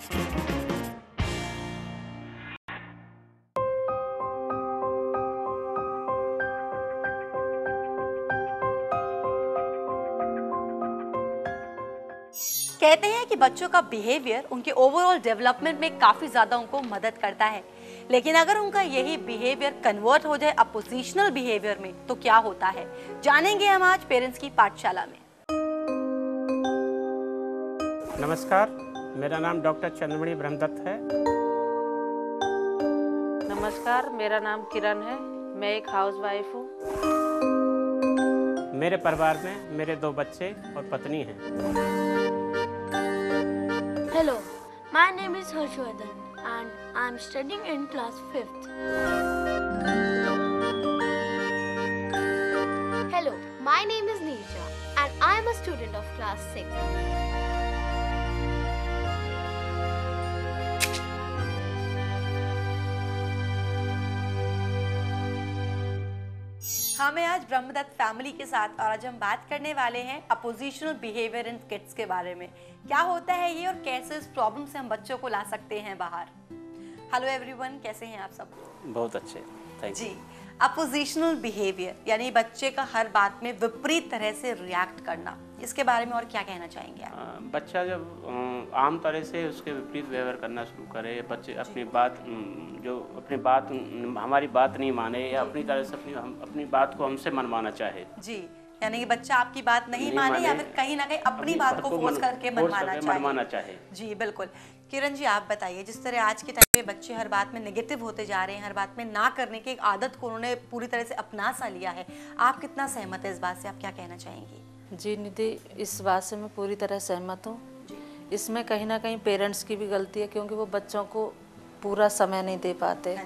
कहते हैं कि बच्चों का बिहेवियर उनके ओवरऑल डेवलपमेंट में काफी ज्यादा उनको मदद करता है, लेकिन अगर उनका यही बिहेवियर कन्वर्ट हो जाए अपोजिशनल बिहेवियर में तो क्या होता है, जानेंगे हम आज पेरेंट्स की पाठशाला में। नमस्कार, मेरा नाम डॉक्टर चंद्रमणि ब्रह्मदत्त है। नमस्कार, मेरा नाम किरण है, मैं एक हाउसवाइफ हूँ। मेरे परिवार में मेरे 2 बच्चे और पत्नी हैं। Hello, my name is Harshvardhan and I am studying in class 5th. Hello, my name is Nisha and I am a student of class 6th. हमें आज ब्रह्मदत्त फैमिली के साथ और आज हम बात करने वाले हैं अपोजिशनल बिहेवियर इन किड्स के बारे में। क्या होता है ये और कैसे इस प्रॉब्लम से हम बच्चों को ला सकते हैं बाहर। हेलो एवरीवन, कैसे हैं आप सब? बहुत अच्छे, थैंक यू। जी, अपोजिशनल बिहेवियर यानी बच्चे का हर बात में विपरीत तरह से रिएक्ट करना, इसके बारे में और क्या कहना चाहेंगे आप? बच्चा जब आम तरह से उसके विपरीत व्यवहार करना शुरू करे, बच्चे अपनी बात हमारी बात नहीं माने या अपनी तरह से अपनी बात को हमसे मनवाना चाहे। जी, यानी कि बच्चा आपकी बात नहीं माने या फिर कहीं ना कहीं अपनी बात को फोर्स करके मनवाना चाहे। जी बिल्कुल। किरण जी, आप बताइए, जिस तरह आज के टाइम पे बच्चे हर बात में नेगेटिव होते जा रहे हैं, हर बात में ना करने की एक आदत को उन्होंने पूरी तरह से अपना सा लिया है, आप कितना सहमत है इस बात से? आप क्या कहना चाहेंगी? जी निधि, इस बात से मैं पूरी तरह सहमत हूँ। इसमें कहीं ना कहीं पेरेंट्स की भी गलती है, क्योंकि वो बच्चों को पूरा समय नहीं दे पाते।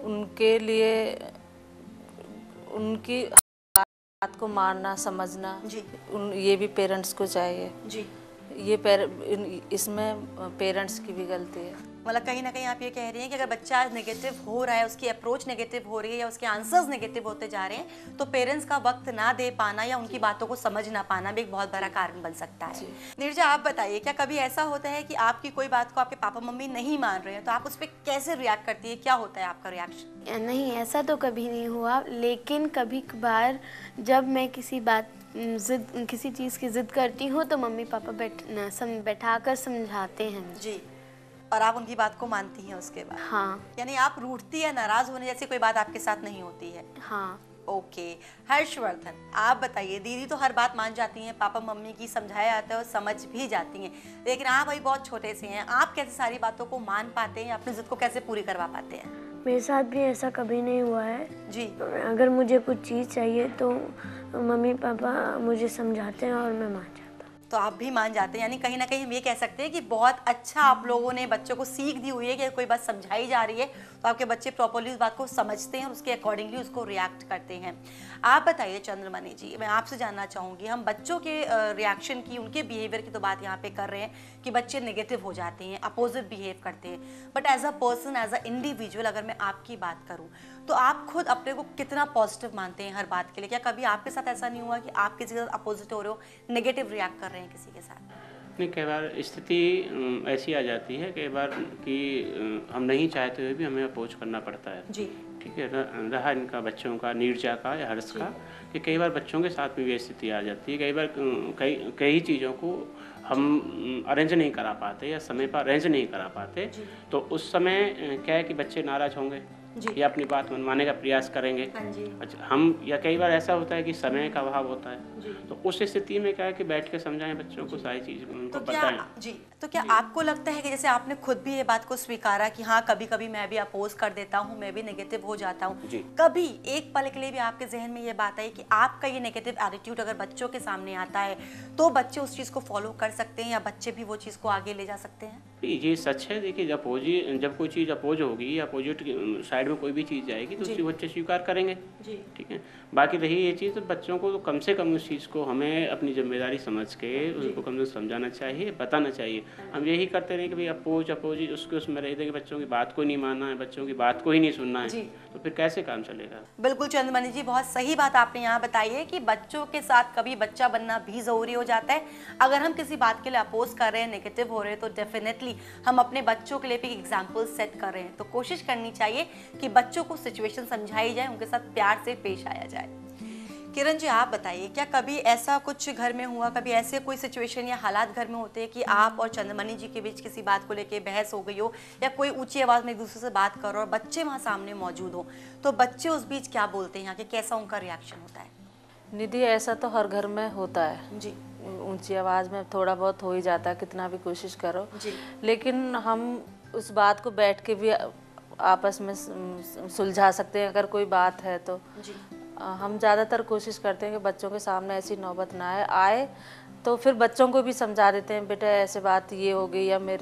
उनके लिए उनकी बात को मानना समझना ये भी पेरेंट्स को चाहिए जी। इसमें पेरेंट्स की भी गलती है। मतलब कहीं ना कहीं आप ये कह रही हैं कि अगर बच्चा नेगेटिव हो रहा है, उसकी अप्रोच नेगेटिव हो रही है या उसके आंसर्स नेगेटिव होते जा रहे हैं, तो पेरेंट्स का वक्त ना दे पाना या उनकी बातों को समझ ना पाना भी एक बहुत बड़ा कारण बन सकता है। नीरजा, आप बताइए, क्या कभी ऐसा होता है कि आपकी कोई बात को आपके पापा मम्मी नहीं मान रहे हैं, तो आप उस पर कैसे रिएक्ट करती है? क्या होता है आपका रिएक्शन? नहीं, ऐसा तो कभी नहीं हुआ, लेकिन कभी कभार जब मैं किसी चीज़ की जिद करती हूँ तो मम्मी पापा बैठाकर समझाते हैं जी, और आप उनकी बात को मानती हैं उसके बाद? हाँ। यानी आप रूठती या नाराज होने जैसी कोई बात आपके साथ नहीं होती है? हाँ। ओके। हर्षवर्धन, आप बताइए, दीदी तो हर बात मान जाती हैं, पापा मम्मी की समझाया जाता है और समझ भी जाती हैं, लेकिन आप अभी बहुत छोटे से हैं, आप कैसे सारी बातों को मान पाते हैं, अपनी जिद को कैसे पूरी करवा पाते हैं? मेरे साथ भी ऐसा कभी नहीं हुआ है जी। अगर मुझे कुछ चीज़ चाहिए तो मम्मी पापा मुझे समझाते हैं और मैं मान जाता हूँ। तो आप भी मान जाते हैं, यानी कहीं ना कहीं हम ये कह सकते हैं कि बहुत अच्छा आप लोगों ने बच्चों को सीख दी हुई है कि कोई बात समझाई जा रही है तो आपके बच्चे प्रॉपर्ली उस बात को समझते हैं और उसके अकॉर्डिंगली उसको रिएक्ट करते हैं। आप बताइए चंद्रमणि जी, मैं आपसे जानना चाहूँगी, हम बच्चों के रिएक्शन की, उनके बिहेवियर की तो बात यहाँ पे कर रहे हैं कि बच्चे नेगेटिव हो जाते हैं, अपोजिट बिहेव करते हैं, but as a person, as a individual अगर मैं आपकी बात करूँ तो आप खुद अपने को कितना पॉजिटिव मानते हैं हर बात के लिए? क्या कभी आपके साथ ऐसा नहीं हुआ कि आप किसी के साथ अपोजिट हो रहे हो, नेगेटिव रिएक्ट कर रहे हैं किसी के साथ? नहीं, कई बार स्थिति ऐसी आ जाती है कई बार कि हम नहीं चाहते हुए भी हमें अपोज करना पड़ता है जी। ठीक है, रहा इनका बच्चों का, नीरजा का या हर्ष का, कि कई बार बच्चों के साथ में भी स्थिति आ जाती है। कई बार कई चीज़ों को हम अरेंज नहीं करा पाते या समय पर अरेंज नहीं करा पाते, तो उस समय क्या है कि बच्चे नाराज़ होंगे या अपनी बात मनवाने का प्रयास करेंगे। अच्छा, हम या कई बार ऐसा होता है कि समय का अभाव होता है, तो उस स्थिति में क्या है कि बैठ के समझाएं बच्चों को, सारी चीज़ उनको बताएं। जी, तो क्या आपको लगता है कि जैसे आपने खुद भी ये बात को स्वीकारा कि हाँ कभी कभी मैं भी अपोज कर देता हूँ, मैं भी नेगेटिव हो जाता हूँ, कभी एक पल के लिए भी आपके जहन में ये बात आई कि आपका ये नेगेटिव एटीट्यूड अगर बच्चों के सामने आता है तो बच्चे उस चीज़ को फॉलो कर सकते हैं या बच्चे भी वो चीज़ को आगे ले जा सकते हैं? ये सच है। देखिए, जब कोई चीज़ अपोज होगी या अपोजिट साइड में कोई भी चीज़ जाएगी तो उसकी बच्चे स्वीकार करेंगे। ठीक है, बाकी रही ये चीज़, तो बच्चों को तो कम से कम उस चीज़ को हमें अपनी जिम्मेदारी समझ के उनको कम से कम समझाना चाहिए, बताना चाहिए। हम यही करते रहे कि भाई अपोज उसके उसमें रहते कि बच्चों की बात को नहीं मानना है, बच्चों की बात को ही नहीं सुनना है, तो फिर कैसे काम चलेगा। बिल्कुल चंद्रमणि जी, बहुत सही बात आपने यहाँ बताई है कि बच्चों के साथ कभी बच्चा बनना भी ज़रूरी हो जाता है। अगर हम किसी बात के लिए अपोज कर रहे हैं, नेगेटिव हो रहे हैं, तो डेफिनेटली हम अपने बच्चों के लिए भी एग्जाम्पल सेट कर रहे हैं। तो कोशिश करनी चाहिए कि बच्चों को सिचुएशन समझाई जाए, उनके साथ प्यार से पेश आया जाए। किरण जी, आप बताइए, क्या कभी ऐसा कुछ घर में हुआ, कभी ऐसे कोई सिचुएशन या हालात घर में होते हैं कि आप और चंद्रमणि जी के बीच किसी बात को लेके बहस हो गई हो, या कोई ऊंची आवाज़ में एक दूसरे से बात कर रहे हो और बच्चे वहाँ सामने मौजूद हो, तो बच्चे उस बीच क्या बोलते हैं, यहाँ के कैसा उनका रिएक्शन होता है? निधि, ऐसा तो हर घर में होता है जी। ऊंची आवाज़ में थोड़ा बहुत हो ही जाता है, कितना भी कोशिश करो जी। लेकिन हम उस बात को बैठ के भी आपस में सुलझा सकते हैं अगर कोई बात है तो। जी। हम ज़्यादातर कोशिश करते हैं कि बच्चों के सामने ऐसी नौबत ना आए तो फिर बच्चों को भी समझा देते हैं, बेटा ऐसे बात ये हो गई या मैं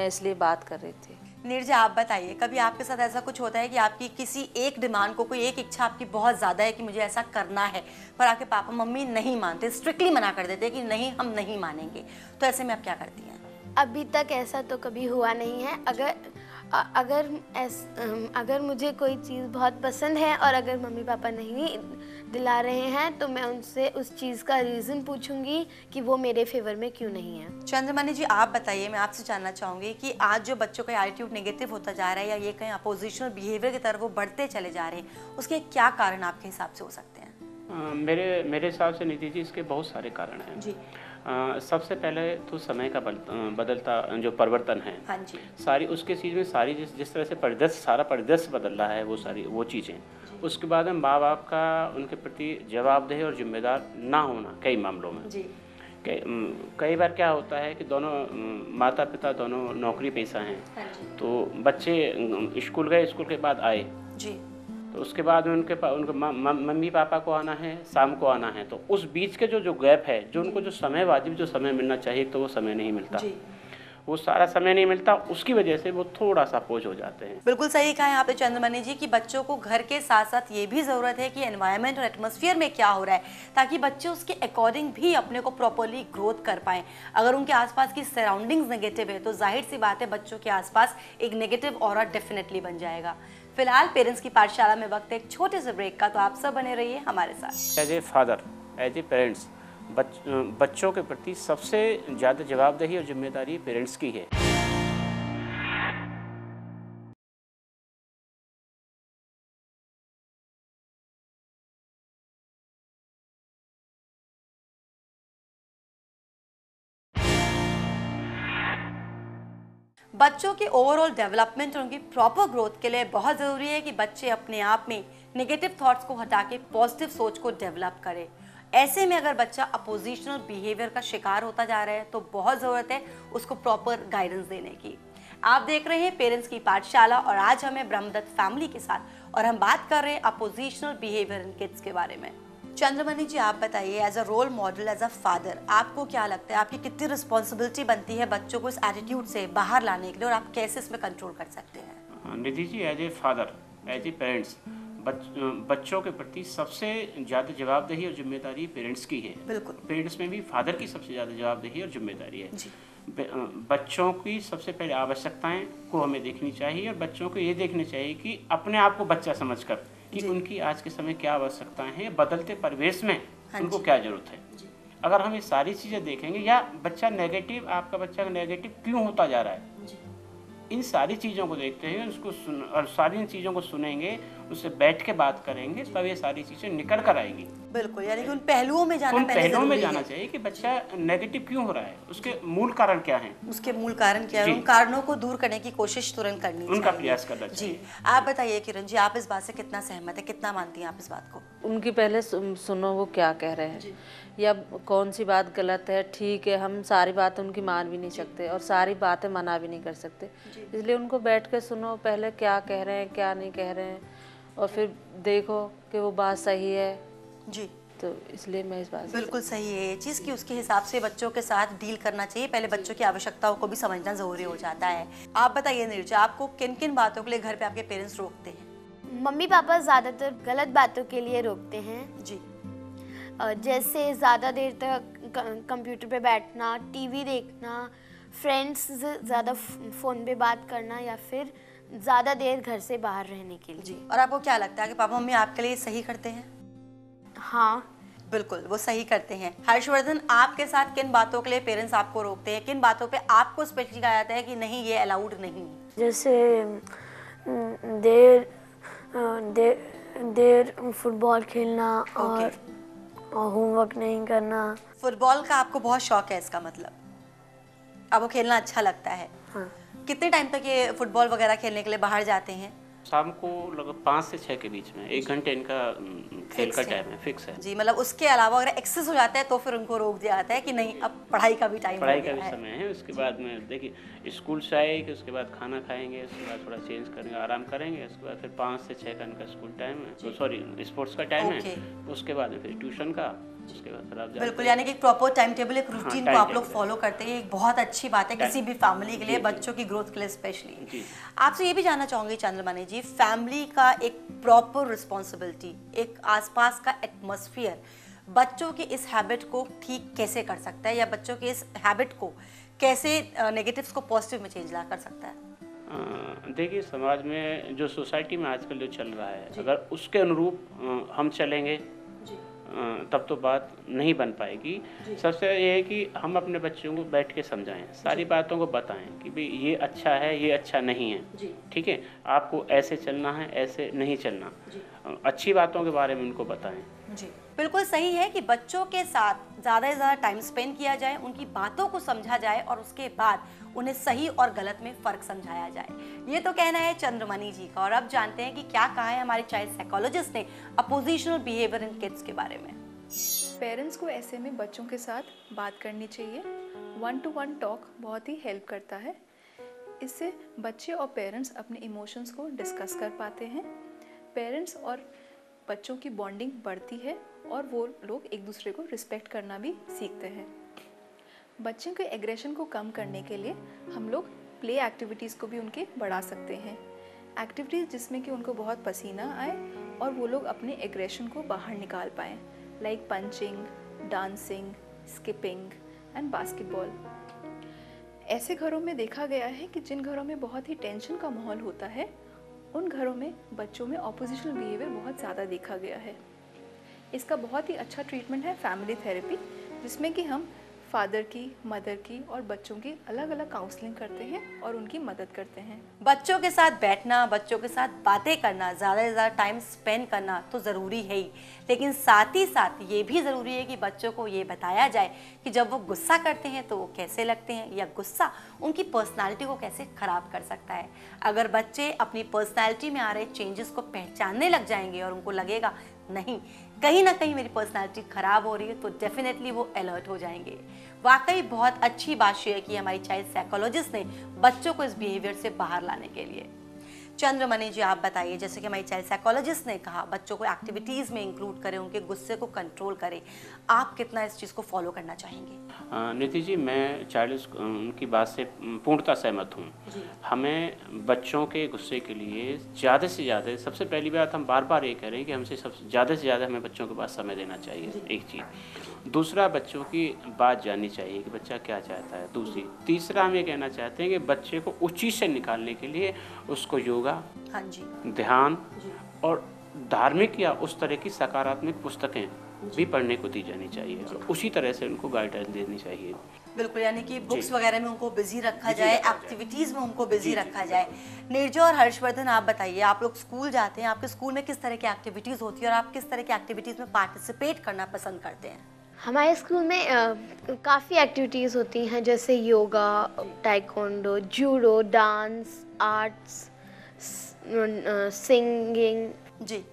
इसलिए बात कर रही थी। नीरजा, आप बताइए, कभी आपके साथ ऐसा कुछ होता है कि आपकी किसी एक डिमांड को, कोई एक इच्छा आपकी बहुत ज़्यादा है कि मुझे ऐसा करना है, पर आपके पापा मम्मी नहीं मानते, स्ट्रिक्टली मना कर देते हैं कि नहीं, हम नहीं मानेंगे, तो ऐसे में आप क्या करती हैं? अभी तक ऐसा तो कभी हुआ नहीं है। अगर मुझे कोई चीज़ बहुत पसंद है और अगर मम्मी पापा नहीं दिला रहे हैं तो मैं उनसे उस चीज़ का रीज़न पूछूंगी कि वो मेरे फेवर में क्यों नहीं है। चंद्रमणि जी, आप बताइए, मैं आपसे जानना चाहूँगी कि आज जो बच्चों का एटीट्यूड नेगेटिव होता जा रहा है या ये कहीं अपोजिशनल बिहेवियर की तरफ वो बढ़ते चले जा रहे हैं, उसके क्या कारण आपके हिसाब से हो सकते हैं? मेरे हिसाब से निधि जी इसके बहुत सारे कारण हैं जी। सबसे पहले तो समय का बदलता जो परिवर्तन है। हाँ जी। सारी उसके चीज़ में सारी जिस तरह से परिदृश्य, सारा परिदृश्य बदल रहा है, वो चीज़ें। उसके बाद में माँ बाप का उनके प्रति जवाबदेह और जिम्मेदार ना होना कई मामलों में। जी। कई बार क्या होता है कि दोनों माता पिता दोनों नौकरी पेशा हैं। हाँ जी। तो बच्चे स्कूल गए, स्कूल के बाद आए, जी। तो उसके बाद में उनके मम्मी पापा को आना है, शाम को आना है, तो उस बीच के जो गैप है, जो उनको जो समय वाजिब जो समय मिलना चाहिए, तो वो समय नहीं मिलता। जी। वो सारा समय नहीं मिलता, उसकी वजह से वो थोड़ा सा अपोज हो जाते हैं। बिल्कुल सही कहा यहाँ पे चंद्रमणि जी कि बच्चों को घर के साथ साथ ये भी ज़रूरत है कि एनवायरनमेंट और एटमॉस्फेयर में क्या हो रहा है, ताकि बच्चे उसके अकॉर्डिंग भी अपने को प्रॉपरली ग्रोथ कर पाएं। अगर उनके आसपास की सराउंडिंग्स नेगेटिव है तो जाहिर सी बात है बच्चों के आसपास एक नेगेटिव ऑरा डेफिनेटली बन जाएगा। फिलहाल पेरेंट्स की पाठशाला में वक्त एक छोटे से ब्रेक का, तो आप सब बने रहिए हमारे साथ। As a father, as a parents, बच्चों के प्रति सबसे ज़्यादा जवाबदेही और जिम्मेदारी पेरेंट्स की है। बच्चों की ओवरऑल डेवलपमेंट और उनकी प्रॉपर ग्रोथ के लिए बहुत ज़रूरी है कि बच्चे अपने आप में नेगेटिव थॉट्स को हटा के पॉजिटिव सोच को डेवलप करें। ऐसे में अगर बच्चा अपोजिशनल बिहेवियर का शिकार होता जा रहा है तो बहुत ज़रूरत है उसको प्रॉपर गाइडेंस देने की। आप देख रहे हैं पेरेंट्स की पाठशाला और आज हमें ब्रह्मदत्त फैमिली के साथ और हम बात कर रहे हैं अपोजिशनल बिहेवियर इन किड्स के बारे में। चंद्रमणि जी, आप बताइए, as a role model, as a father, आपको क्या लगता है आपकी कितनी रिस्पॉन्सिबिलिटी बनती है बच्चों को इस एटीट्यूड से बाहर लाने के लिए और आप कैसे इसमें कंट्रोल कर सकते हैं? Nidhi ji, as a father, as a parents, बच्चों के प्रति सबसे ज़्यादा जवाबदेही और जिम्मेदारी पेरेंट्स की है। बिल्कुल। पेरेंट्स में भी फादर की सबसे ज़्यादा जवाबदेही और जिम्मेदारी है। जी। बच्चों की सबसे पहले आवश्यकताएं को हमें देखनी चाहिए और बच्चों को ये देखना चाहिए कि अपने आप को बच्चा समझकर कि उनकी आज के समय क्या आवश्यकताएं हैं, बदलते परिवेश में उनको क्या जरूरत है। अगर हम ये सारी चीज़ें देखेंगे, या बच्चा नेगेटिव, आपका बच्चा नेगेटिव क्यों होता जा रहा है, इन सारी चीज़ों को देखते हैं, उसको और सारी चीज़ों को सुनेंगे, उससे बैठ के बात करेंगे, तब ये सारी चीज़ें निकल कर आएंगी। बिल्कुल, यानी कि उन पहलुओं में जाना, उन पहलुओं में जाना चाहिए कि बच्चा नेगेटिव क्यों हो रहा है, उसके मूल कारण क्या हैं, उसके मूल कारण क्या है, उन कारणों को दूर करने की कोशिश तुरंत करनी चाहिए, उनका प्रयास करना चाहिए। जी। आप बताइए किरण जी, आप इस बात से कितना सहमत है, कितना मानती हैं आप इस बात को? उनकी पहले सुनो वो क्या कह रहे हैं या कौन सी बात गलत है, ठीक है, हम सारी बातें उनकी मान भी नहीं सकते और सारी बातें मना भी नहीं कर सकते, इसलिए उनको बैठ के सुनो पहले क्या कह रहे हैं क्या नहीं कह रहे हैं, और फिर देखो कि वो बात सही है। जी। तो इसलिए मैं इस बात से बिल्कुल सही है ये चीज़ कि उसके हिसाब से बच्चों के साथ डील करना चाहिए, पहले बच्चों की आवश्यकताओं को भी समझना ज़रूरी हो जाता है। आप बताइए नीरजा, आपको किन किन बातों के लिए घर पे आपके पेरेंट्स रोकते हैं? मम्मी पापा ज़्यादातर गलत बातों के लिए रोकते हैं। जी। जैसे ज़्यादा देर तक कंप्यूटर पे बैठना, टीवी देखना, फ्रेंड्स से ज़्यादा फ़ोन पे बात करना या फिर ज़्यादा देर घर से बाहर रहने के लिए। जी, और आपको क्या लगता है कि पापा मम्मी आपके लिए सही करते हैं? हाँ, बिल्कुल, वो सही करते हैं। हर्षवर्धन, आपके साथ किन बातों के लिए पेरेंट्स आपको रोकते हैं? किन बातों पे आपको स्पेशली कहा जाता है कि नहीं ये अलाउड नहीं है? जैसे देर देर देर फुटबॉल खेलना और होमवर्क नहीं करना। फुटबॉल का आपको बहुत शौक है इसका मतलब, आपको खेलना अच्छा लगता है। हाँ। कितने टाइम तक ये फुटबॉल वगैरह खेलने के लिए बाहर जाते हैं? शाम को लगभग 5 से 6 के बीच में 1 घंटे इनका खेल का टाइम है, फिक्स है। जी, मतलब उसके अलावा अगर एक्सेस हो जाता है तो फिर उनको रोक दिया जाता है कि नहीं अब पढ़ाई का भी टाइम पढ़ाई का भी समय है। उसके बाद में देखिए स्कूल से आएगी, उसके बाद खाना खाएंगे, उसके बाद थोड़ा चेंज करेंगे, आराम करेंगे, उसके बाद फिर 5 से 6 का इनका स्कूल टाइम है, तो सॉरी स्पोर्ट्स का टाइम है। उसके बाद में फिर ट्यूशन का, उसके बाद फिर आप बिल्कुल, यानी कि प्रॉपर टाइम टेबल, एक रूटीन को आप लोग फॉलो करते हैं। एक बहुत अच्छी बात है किसी भी फैमिली के लिए, बच्चों की ग्रोथ के लिए स्पेशली। आपसे ये भी जानना चाहूंगी चंद्रमणि जी, फैमिली का एक प्रॉपर रिस्पॉन्सिबिलिटी, एक आसपास का एटमॉस्फेयर बच्चों की इस हैबिट को ठीक कैसे कर सकता है, या बच्चों की इस हैबिट को कैसे नेगेटिव्स को पॉजिटिव में चेंज ला कर सकता है? देखिए समाज में जो सोसाइटी में आजकल जो चल रहा है, अगर उसके अनुरूप हम चलेंगे तब तो बात नहीं बन पाएगी। सबसे ये है कि हम अपने बच्चों को बैठ के समझाएं, सारी बातों को बताएं कि भाई ये अच्छा है, ये अच्छा नहीं है, ठीक है, आपको ऐसे चलना है, ऐसे नहीं चलना। अच्छी बातों के बारे में उनको बताएं। जी, बिल्कुल सही है कि बच्चों के साथ ज़्यादा से ज़्यादा टाइम स्पेंड किया जाए, उनकी बातों को समझा जाए और उसके बाद उन्हें सही और गलत में फ़र्क समझाया जाए। ये तो कहना है चंद्रमणि जी का। और अब जानते हैं कि क्या कहा है हमारे चाइल्ड साइकोलॉजिस्ट ने अपोजिशनल बिहेवियर इन किड्स के बारे में। पेरेंट्स को ऐसे में बच्चों के साथ बात करनी चाहिए। 1-to-1 टॉक बहुत ही हेल्प करता है। इससे बच्चे और पेरेंट्स अपने इमोशंस को डिस्कस कर पाते हैं। पेरेंट्स और बच्चों की बॉन्डिंग बढ़ती है और वो लोग एक दूसरे को रिस्पेक्ट करना भी सीखते हैं। बच्चों के एग्रेशन को कम करने के लिए हम लोग प्ले एक्टिविटीज़ को भी उनके बढ़ा सकते हैं। एक्टिविटीज़ जिसमें कि उनको बहुत पसीना आए और वो लोग अपने एग्रेशन को बाहर निकाल पाएँ, like punching, dancing, skipping and basketball. ऐसे घरों में देखा गया है कि जिन घरों में बहुत ही टेंशन का माहौल होता है, उन घरों में बच्चों में ऑपोजिशनल बिहेवियर बहुत ज़्यादा देखा गया है। इसका बहुत ही अच्छा ट्रीटमेंट है फैमिली थेरेपी, जिसमें कि हम फादर की, मदर की और बच्चों की अलग अलग काउंसलिंग करते हैं और उनकी मदद करते हैं। बच्चों के साथ बैठना, बच्चों के साथ बातें करना, ज़्यादा से ज़्यादा टाइम स्पेंड करना तो ज़रूरी है ही, लेकिन साथ ही साथ ये भी ज़रूरी है कि बच्चों को ये बताया जाए कि जब वो गुस्सा करते हैं तो वो कैसे लगते हैं, या गुस्सा उनकी पर्सनालिटी को कैसे ख़राब कर सकता है। अगर बच्चे अपनी पर्सनालिटी में आ रहे चेंजेस को पहचानने लग जाएंगे और उनको लगेगा नहीं कहीं ना कहीं मेरी पर्सनालिटी खराब हो रही है, तो डेफिनेटली वो अलर्ट हो जाएंगे। वाकई बहुत अच्छी बात शेयर की हमारी चाइल्ड साइकोलॉजिस्ट ने बच्चों को इस बिहेवियर से बाहर लाने के लिए। चंद्रमणि जी, आप बताइए, जैसे कि हमारी चाइल्ड साइकोलॉजिस्ट ने कहा बच्चों को एक्टिविटीज़ में इंक्लूड करें, उनके गुस्से को कंट्रोल करें, आप कितना इस चीज़ को फॉलो करना चाहेंगे? निधि जी, मैं चाइल्ड उनकी बात से पूर्णतः सहमत हूँ। हमें बच्चों के गुस्से के लिए ज़्यादा से ज़्यादा, सबसे पहली बात हम बार बार ये कह रहे हैं कि हमसे सबसे ज़्यादा से ज़्यादा हमें बच्चों के पास समय देना चाहिए, एक चीज़। दूसरा, बच्चों की बात जाननी चाहिए कि बच्चा क्या चाहता है। दूसरी, तीसरा हम ये कहना चाहते हैं कि बच्चे को उस चीज़ से निकालने के लिए उसको योगा, हाँ जी, ध्यान और धार्मिक या उस तरह की सकारात्मक पुस्तकें भी पढ़ने को दी जानी चाहिए और उसी तरह से उनको गाइडेंस देनी चाहिए। बिल्कुल, यानी कि बुक्स वगैरह में उनको बिजी रखा जाए, एक्टिविटीज़ में उनको बिजी रखा जाए। नीरजा और हर्षवर्धन, आप बताइए, आप लोग स्कूल जाते हैं, आपके स्कूल में किस तरह की एक्टिविटीज़ होती है और आप किस तरह की एक्टिविटीज़ में पार्टिसिपेट करना पसंद करते हैं? हमारे स्कूल में काफ़ी एक्टिविटीज़ होती हैं, जैसे yoga, taekwondo, judo, dance, arts, singing. जी,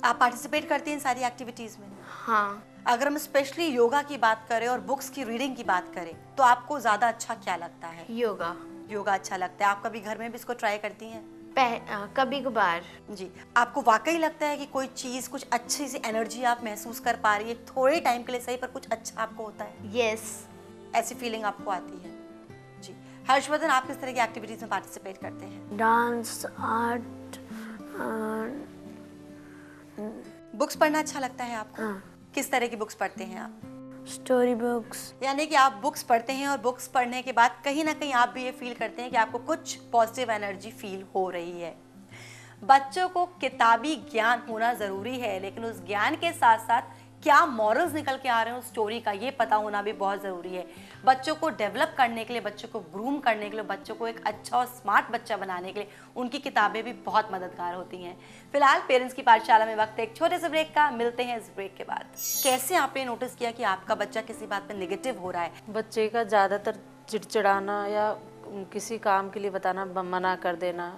आप पार्टिसिपेट करते हैं इन सारी एक्टिविटीज़ में? हाँ। अगर हम स्पेशली योगा की बात करें और बुक्स की रीडिंग की बात करें तो आपको ज़्यादा अच्छा क्या लगता है? योगा। योगा अच्छा लगता है। आप कभी घर में भी इसको ट्राई करती हैं? कभी कभार। जी, आपको वाकई लगता है कि कोई चीज़, कुछ अच्छी सी एनर्जी आप महसूस कर पा रही है, थोड़े टाइम के लिए सही, पर कुछ अच्छा आपको होता है? यस। ऐसी फीलिंग आपको आती है? जी, हर्षवर्धन, आप किस तरह की एक्टिविटीज़ में पार्टिसिपेट करते हैं? Dance, art. बुक्स पढ़ना अच्छा लगता है आपको? हाँ। किस तरह की बुक्स पढ़ते हैं आप? Story books. यानी कि आप बुक्स पढ़ते हैं और बुक्स पढ़ने के बाद कहीं ना कहीं आप भी ये फील करते हैं कि आपको कुछ पॉजिटिव एनर्जी फील हो रही है। बच्चों को किताबी ज्ञान होना ज़रूरी है, लेकिन उस ज्ञान के साथ साथ क्या मॉरल्स निकल के आ रहे हैं उस स्टोरी का, ये पता होना भी बहुत ज़रूरी है। बच्चों को डेवलप करने के लिए, बच्चों को ग्रूम करने के लिए, बच्चों को एक अच्छा और स्मार्ट बच्चा बनाने के लिए उनकी किताबें भी बहुत मददगार होती हैं। फिलहाल पेरेंट्स की पाठशाला में वक्त है एक छोटे से ब्रेक का, मिलते हैं इस ब्रेक के बाद। कैसे आपने नोटिस किया कि आपका बच्चा किसी बात पर नेगेटिव हो रहा है? बच्चे का ज़्यादातर चिड़चिड़ाना या किसी काम के लिए बताना मना कर देना।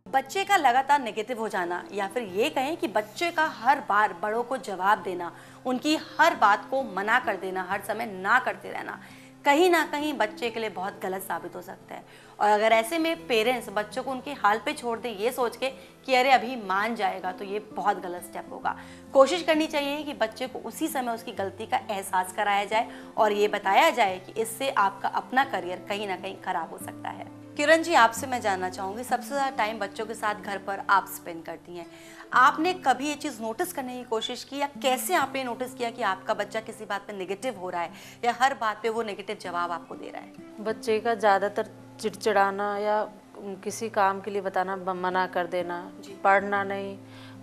बच्चे का लगातार नेगेटिव हो जाना, या फिर ये कहें कि बच्चे का हर बार बड़ों को जवाब देना, उनकी हर बात को मना कर देना, हर समय ना करते रहना, कहीं ना कहीं बच्चे के लिए बहुत गलत साबित हो सकता है। और अगर ऐसे में पेरेंट्स बच्चों को उनके हाल पे छोड़ दें ये सोच के कि अरे अभी मान जाएगा, तो ये बहुत गलत स्टेप होगा। कोशिश करनी चाहिए कि बच्चे को उसी समय उसकी गलती का एहसास कराया जाए और ये बताया जाए कि इससे आपका अपना करियर कहीं ना कहीं खराब हो सकता है। किरण जी, आपसे मैं जानना चाहूँगी, सबसे ज़्यादा टाइम बच्चों के साथ घर पर आप स्पेंड करती हैं, आपने कभी ये चीज़ नोटिस करने की कोशिश की, या कैसे आपने नोटिस किया कि आपका बच्चा किसी बात पे नेगेटिव हो रहा है या हर बात पे वो नेगेटिव जवाब आपको दे रहा है? बच्चे का ज़्यादातर चिड़चिड़ाना या किसी काम के लिए बताना मना कर देना, पढ़ना नहीं,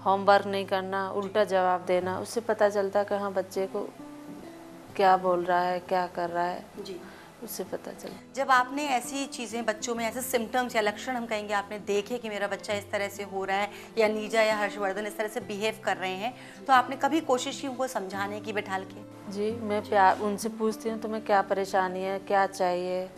होमवर्क नहीं करना, उल्टा जवाब देना, उससे पता चलता है कि हाँ बच्चे को क्या बोल रहा है, क्या कर रहा है जी, उससे पता चला। जब आपने ऐसी चीज़ें बच्चों में, ऐसे सिम्टम्स या लक्षण हम कहेंगे, आपने देखे कि मेरा बच्चा इस तरह से हो रहा है या नीजा या हर्षवर्धन इस तरह से बिहेव कर रहे हैं, तो आपने कभी कोशिश की उनको समझाने की, बैठाल के? जी, मैं प्यार उनसे पूछती हूँ तुम्हें क्या परेशानी है, क्या चाहिए,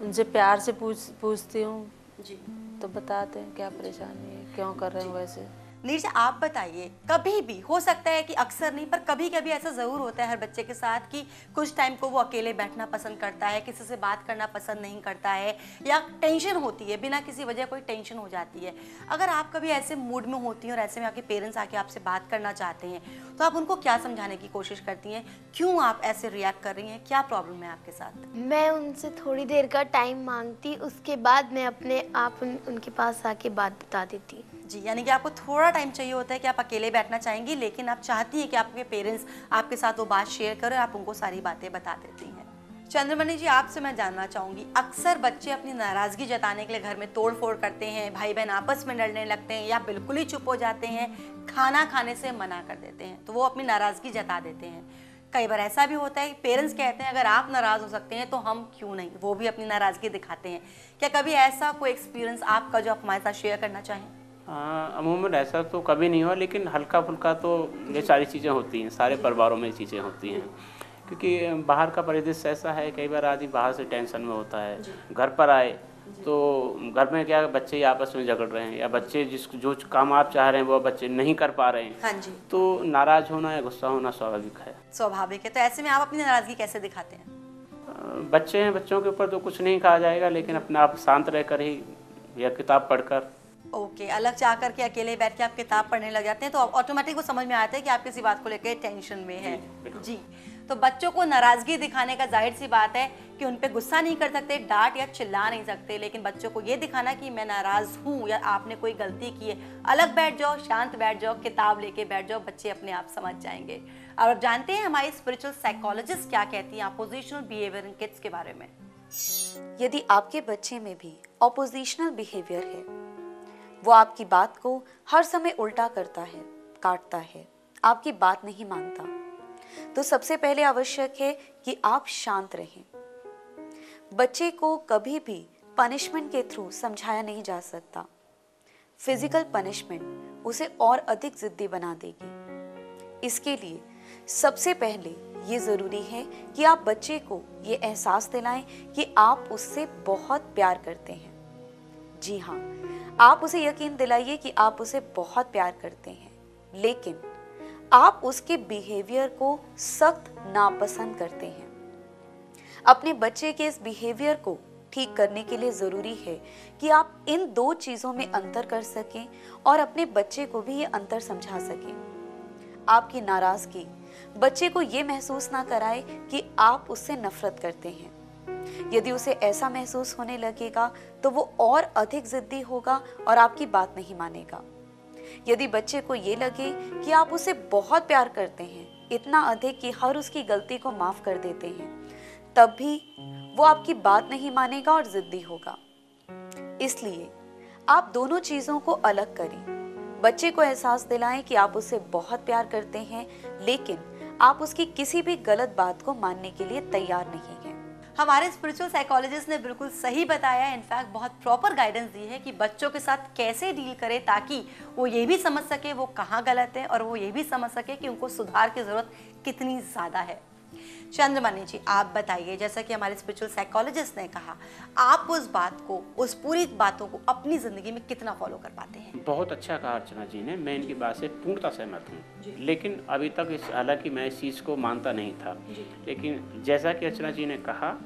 उनसे प्यार से पूछती हूँ जी, तो बताते हैं क्या परेशानी है, क्यों कर रहे हो वैसे। नीरजा, आप बताइए, कभी भी हो सकता है कि अक्सर नहीं पर कभी कभी ऐसा ज़रूर होता है हर बच्चे के साथ कि कुछ टाइम को वो अकेले बैठना पसंद करता है, किसी से बात करना पसंद नहीं करता है, या टेंशन होती है, बिना किसी वजह कोई टेंशन हो जाती है। अगर आप कभी ऐसे मूड में होती हैं और ऐसे में आपके पेरेंट्स आके आपसे बात करना चाहते हैं, तो आप उनको क्या समझाने की कोशिश करती हैं? क्यों आप ऐसे रिएक्ट कर रही हैं? क्या प्रॉब्लम है आपके साथ? मैं उनसे थोड़ी देर का टाइम मांगती, उसके बाद मैं अपने आप उनके पास आके बात बता देती जी। यानी कि आपको थोड़ा टाइम चाहिए होता है कि आप अकेले बैठना चाहेंगी, लेकिन आप चाहती हैं कि आपके पेरेंट्स आपके साथ वो बात शेयर करें, आप उनको सारी बातें बता देती हैं। चंद्रमणि जी, आपसे मैं जानना चाहूँगी, अक्सर बच्चे अपनी नाराज़गी जताने के लिए घर में तोड़ फोड़ करते हैं, भाई बहन आपस में लड़ने लगते हैं या बिल्कुल ही चुप हो जाते हैं, खाना खाने से मना कर देते हैं, तो वो अपनी नाराज़गी जता देते हैं। कई बार ऐसा भी होता है कि पेरेंट्स कहते हैं अगर आप नाराज़ हो सकते हैं तो हम क्यों नहीं, वो भी अपनी नाराज़गी दिखाते हैं। क्या कभी ऐसा कोई एक्सपीरियंस आपका जो आप हमारे साथ शेयर करना चाहें? अमूमन ऐसा तो कभी नहीं हुआ, लेकिन हल्का फुल्का तो ये सारी चीज़ें होती हैं, सारे परिवारों में चीज़ें होती हैं, क्योंकि बाहर का परिदृश्य ऐसा है, कई बार आदमी बाहर से टेंशन में होता है, घर पर आए तो घर में क्या बच्चे आपस में झगड़ रहे हैं, या बच्चे जो काम आप चाह रहे हैं वो बच्चे नहीं कर पा रहे हैं, हाँ जी, तो नाराज़ होना या गुस्सा होना स्वाभाविक है। स्वाभाविक है। तो ऐसे में आप अपनी नाराज़गी कैसे दिखाते हैं? बच्चे हैं, बच्चों के ऊपर तो कुछ नहीं कहा जाएगा, लेकिन अपना आप शांत रहकर ही या किताब पढ़कर। ओके, अलग चाह करके अकेले बैठ के आप किताब पढ़ने लग जाते हैं, तो ऑटोमेटिक वो समझ में आता है कि आप किसी बात को लेकर टेंशन में हैं। जी, तो बच्चों को नाराज़गी दिखाने का जाहिर सी बात है कि उन पे गुस्सा नहीं कर सकते, डांट या चिल्ला नहीं सकते, लेकिन बच्चों को ये दिखाना कि मैं नाराज़ हूँ या आपने कोई गलती की है, अलग बैठ जाओ, शांत बैठ जाओ, किताब लेके बैठ जाओ, बच्चे अपने आप समझ जाएंगे। और अब जानते हैं हमारी स्पिरिचुअल साइकोलॉजिस्ट क्या कहती हैं ऑपोजिशनल बिहेवियर इन किड्स के बारे में। यदि आपके बच्चे में भी ऑपोजिशनल बिहेवियर है, वो आपकी बात को हर समय उल्टा करता है, काटता है, आपकी बात नहीं मानता, तो सबसे पहले आवश्यक है कि आप शांत रहें। बच्चे को कभी भी पनिशमेंट के थ्रू समझाया नहीं जा सकता। फिजिकल पनिशमेंट उसे और अधिक जिद्दी बना देगी। इसके लिए सबसे पहले ये ज़रूरी है कि आप बच्चे को ये एहसास दिलाएं कि आप उससे बहुत प्यार करते हैं। जी हाँ, आप उसे यकीन दिलाइए कि आप उसे बहुत प्यार करते हैं, लेकिन आप उसके बिहेवियर को सख्त नापसंद करते हैं। अपने बच्चे के इस बिहेवियर को ठीक करने के लिए ज़रूरी है कि आप इन दो चीज़ों में अंतर कर सकें और अपने बच्चे को भी ये अंतर समझा सकें। आपकी नाराज़गी बच्चे को ये महसूस ना कराए कि आप उससे नफरत करते हैं। यदि उसे ऐसा महसूस होने लगेगा तो वो और अधिक जिद्दी होगा और आपकी बात नहीं मानेगा। यदि बच्चे को ये लगे कि आप उसे बहुत प्यार करते हैं, इतना अधिक कि हर उसकी गलती को माफ कर देते हैं, तब भी वो आपकी बात नहीं मानेगा और जिद्दी होगा। इसलिए आप दोनों चीजों को अलग करें। बच्चे को एहसास दिलाएं कि आप उसे बहुत प्यार करते हैं, लेकिन आप उसकी किसी भी गलत बात को मानने के लिए तैयार नहीं हैं। हमारे स्पिरिचुअल साइकोलॉजिस्ट ने बिल्कुल सही बताया, इनफैक्ट बहुत प्रॉपर गाइडेंस दी है कि बच्चों के साथ कैसे डील करें ताकि वो ये भी समझ सके वो कहाँ गलत है और वो ये भी समझ सके कि उनको सुधार की ज़रूरत कितनी ज़्यादा है। चंद्रमणि जी, आप बताइए, जैसा कि हमारे स्पिरिचुअल साइकोलॉजिस्ट ने कहा, आप उस बात को, उस पूरी बातों को अपनी ज़िंदगी में कितना फॉलो कर पाते हैं? बहुत अच्छा कहा अर्चना जी ने, मैं इनकी बात से पूर्णतः सहमत हूँ। लेकिन अभी तक हालांकि मैं इस चीज़ को मानता नहीं था, लेकिन जैसा कि अर्चना जी ने कहा,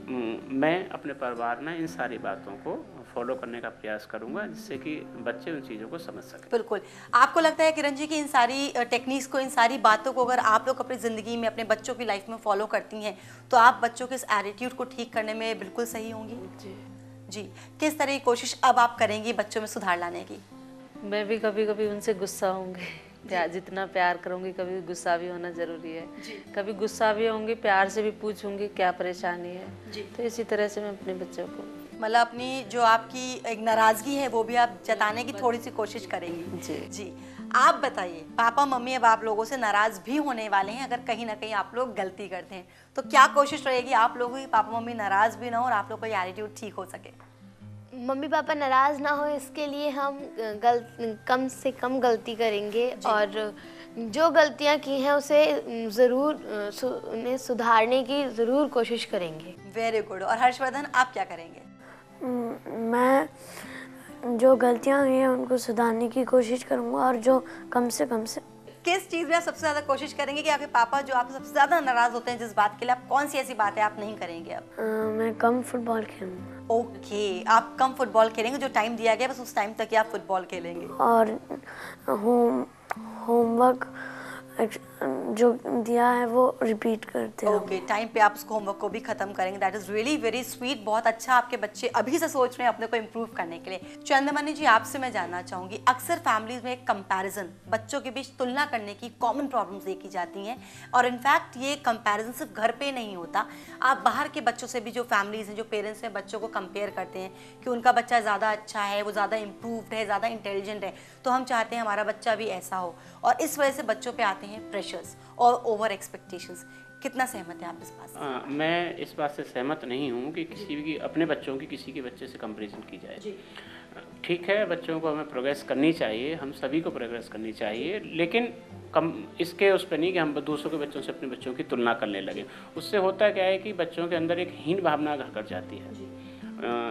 मैं अपने परिवार में इन सारी बातों को फॉलो करने का प्रयास करूंगा, जिससे कि बच्चे उन चीज़ों को समझ सकें। बिल्कुल। आपको लगता है किरण जी कि इन सारी टेक्निक्स को, इन सारी बातों को अगर आप लोग अपनी ज़िंदगी में, अपने बच्चों की लाइफ में फॉलो करती हैं तो आप बच्चों के इस एटीट्यूड को ठीक करने में बिल्कुल सही होंगी? जी। किस तरह की कोशिश अब आप करेंगी बच्चों में सुधार लाने की? मैं भी कभी कभी उनसे गुस्सा होंगी, जितना प्यार करूंगी कभी गुस्सा भी होना जरूरी है। कभी गुस्सा भी होंगी, प्यार से भी पूछूंगी क्या परेशानी है। तो इसी तरह से मैं अपने बच्चों को, मतलब अपनी जो आपकी एक नाराजगी है वो भी आप जताने की थोड़ी सी कोशिश करेंगी। जी। आप बताइए, पापा मम्मी अब आप लोगों से नाराज भी होने वाले हैं अगर कहीं ना कहीं आप लोग गलती करते हैं, तो क्या कोशिश रहेगी आप लोगों की पापा मम्मी नाराज भी ना हो और आप लोग का एटीट्यूड ठीक हो सके? मम्मी पापा नाराज ना हो इसके लिए हम कम से कम गलती करेंगे और जो गलतियां की हैं उसे ज़रूर उन्हें सुधारने की ज़रूर कोशिश करेंगे। Very good. और हर्षवर्धन, आप क्या करेंगे? मैं जो गलतियां हुई हैं उनको सुधारने की कोशिश करूंगा और जो कम से किस चीज़ में आप सबसे ज़्यादा कोशिश करेंगे कि आपके पापा जो आपसे सबसे ज़्यादा नाराज़ होते हैं जिस बात के लिए, आप कौन सी ऐसी बात है आप नहीं करेंगे अब? मैं कम फुटबॉल खेलूंगा। ओके, आप कम फुटबॉल खेलेंगे, जो टाइम दिया गया बस उस टाइम तक ही आप फुटबॉल खेलेंगे। और होमवर्क जो दिया है वो रिपीट करते हैं। ओके, टाइम पे आप उसको होमवर्क को भी खत्म करेंगे। That is really very sweet. बहुत अच्छा, आपके बच्चे अभी से सोच रहे हैं अपने को इम्प्रूव करने के लिए। चंद्रमणि जी, आपसे मैं जानना चाहूंगी, अक्सर फैमिलीज में कंपैरिजन, बच्चों के बीच तुलना करने की कॉमन प्रॉब्लम्स देखी जाती हैं और इनफैक्ट ये कंपैरिजन सिर्फ घर पे नहीं होता, आप बाहर के बच्चों से भी, जो फैमिलीज हैं, जो पेरेंट्स हैं, बच्चों को कंपेयर करते हैं कि उनका बच्चा ज़्यादा अच्छा है, वो ज़्यादा इम्प्रूव्ड है, ज़्यादा इंटेलिजेंट है, तो हम चाहते हैं हमारा बच्चा भी ऐसा हो, और इस वजह से बच्चों पे आते हैं प्रेशर्स और ओवर एक्सपेक्टेशंस। कितना सहमत हैं आप इस बात से? मैं इस बात से सहमत नहीं हूँ कि किसी भी अपने बच्चों की किसी के बच्चे से कंपैरिजन की जाए। ठीक है, बच्चों को हमें प्रोग्रेस करनी चाहिए, हम सभी को प्रोग्रेस करनी चाहिए, लेकिन कम इसके उस पर नहीं कि हम दूसरों के बच्चों से अपने बच्चों की तुलना करने लगे। उससे होता क्या है कि बच्चों के अंदर एक हीन भावना घर कर जाती है,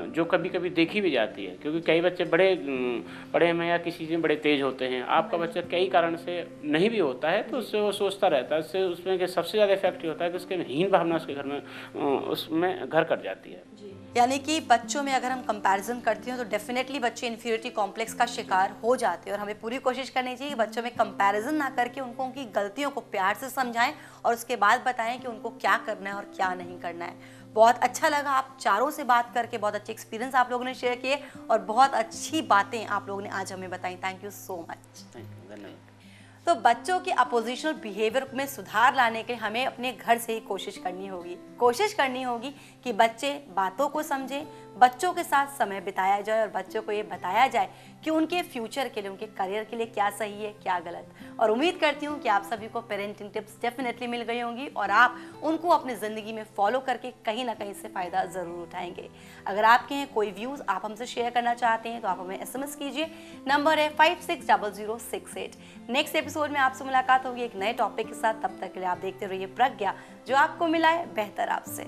जो कभी कभी देखी भी जाती है, क्योंकि कई बच्चे बड़े में या किसी चीज़ में बड़े तेज होते हैं, आपका बच्चा कई कारण से नहीं भी होता है, तो उससे वो सोचता रहता है, उससे उसमें कि सबसे ज़्यादा इफेक्ट ये होता है कि उसके हीन भावना उसके घर में उसमें घर कर जाती है। यानी कि बच्चों में अगर हम कंपैरिजन करते हैं तो डेफिनेटली बच्चे इन्फीरियरिटी कॉम्प्लेक्स का शिकार हो जाते हैं, और हमें पूरी कोशिश करनी चाहिए कि बच्चों में कंपैरिजन ना करके उनको उनकी गलतियों को प्यार से समझाएं और उसके बाद बताएं कि उनको क्या करना है और क्या नहीं करना है। बहुत अच्छा लगा आप चारों से बात करके, बहुत अच्छे एक्सपीरियंस आप लोगों ने शेयर किए और बहुत अच्छी बातें आप लोगों ने आज हमें बताई। Thank you so much. धन्यवाद। तो बच्चों के अपोजिशनल बिहेवियर में सुधार लाने के हमें अपने घर से ही कोशिश करनी होगी कि बच्चे बातों को समझें, बच्चों के साथ समय बिताया जाए और बच्चों को ये बताया जाए कि उनके फ्यूचर के लिए, उनके करियर के लिए क्या सही है, क्या गलत। और उम्मीद करती हूँ कि आप सभी को पेरेंटिंग टिप्स डेफिनेटली मिल गई होंगी और आप उनको अपनी ज़िंदगी में फॉलो करके कहीं ना कहीं से फ़ायदा ज़रूर उठाएंगे। अगर आपके हैं कोई व्यूज़ आप हमसे शेयर करना चाहते हैं तो आप हमें SMS कीजिए, नंबर है 560068। नेक्स्ट एपिसोड में आपसे मुलाकात होगी एक नए टॉपिक के साथ। तब तक के लिए आप देखते रहिए प्रज्ञा, जो आपको मिलाए बेहतर आपसे।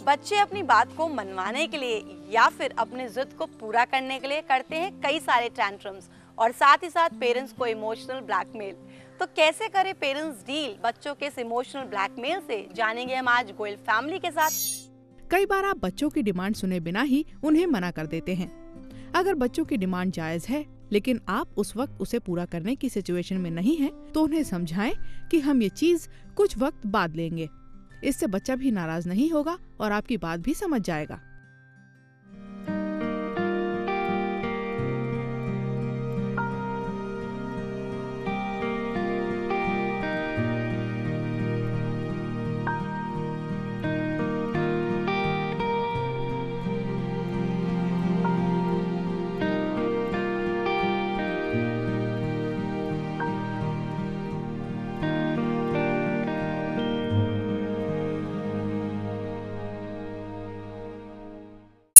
बच्चे अपनी बात को मनवाने के लिए या फिर अपने जिद को पूरा करने के लिए करते हैं कई सारे टैंट्रम्स और साथ ही साथ पेरेंट्स को इमोशनल ब्लैकमेल। तो कैसे करें पेरेंट्स डील बच्चों के इस इमोशनल ब्लैकमेल से, जानेंगे हम आज गोयल फैमिली के साथ। कई बार आप बच्चों की डिमांड सुने बिना ही उन्हें मना कर देते हैं। अगर बच्चों की डिमांड जायज है लेकिन आप उस वक्त उसे पूरा करने की सिचुएशन में नहीं हैं, तो उन्हें समझाएं कि हम ये चीज कुछ वक्त बाद लेंगे। इससे बच्चा भी नाराज नहीं होगा और आपकी बात भी समझ जाएगा।